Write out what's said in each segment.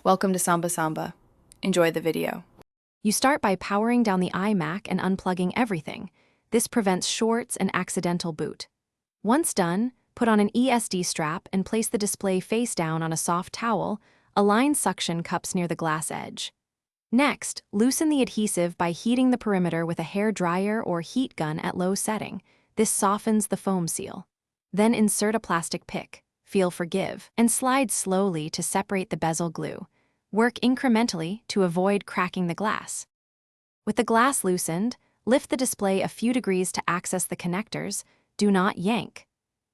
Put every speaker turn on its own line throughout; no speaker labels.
Welcome to Samba Samba. Enjoy the video.
You start by powering down the Imac and unplugging everything. This prevents shorts and accidental boot. Once done, put on an ESD strap and place the display face down on a soft towel. Align suction cups near the glass edge. Next, loosen the adhesive by heating the perimeter with a hair dryer or heat gun at low setting. This softens the foam seal. Then insert a plastic pick, feel for give, and slide slowly to separate the bezel glue. Work incrementally to avoid cracking the glass. With the glass loosened, lift the display a few degrees to access the connectors. Do not yank.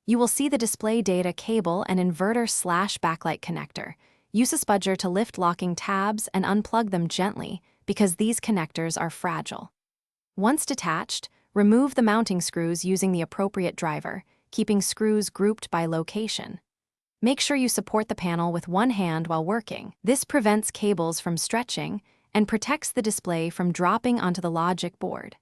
You will see the display data cable and inverter/backlight connector. Use a spudger to lift locking tabs and unplug them gently because these connectors are fragile. Once detached, remove the mounting screws using the appropriate driver, keeping screws grouped by location. Make sure you support the panel with one hand while working. This prevents cables from stretching and protects the display from dropping onto the logic board.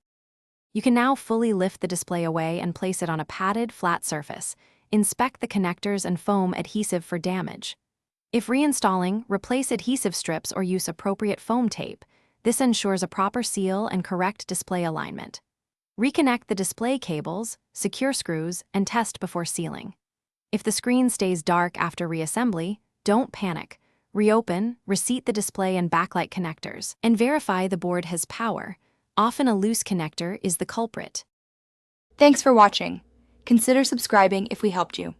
You can now fully lift the display away and place it on a padded, flat surface. Inspect the connectors and foam adhesive for damage. If reinstalling, replace adhesive strips or use appropriate foam tape. This ensures a proper seal and correct display alignment. Reconnect the display cables, secure screws, and test before sealing. If the screen stays dark after reassembly, don't panic. Reopen, reseat the display and backlight connectors, and verify the board has power. Often a loose connector is the culprit.
Thanks for watching. Consider subscribing if we helped you.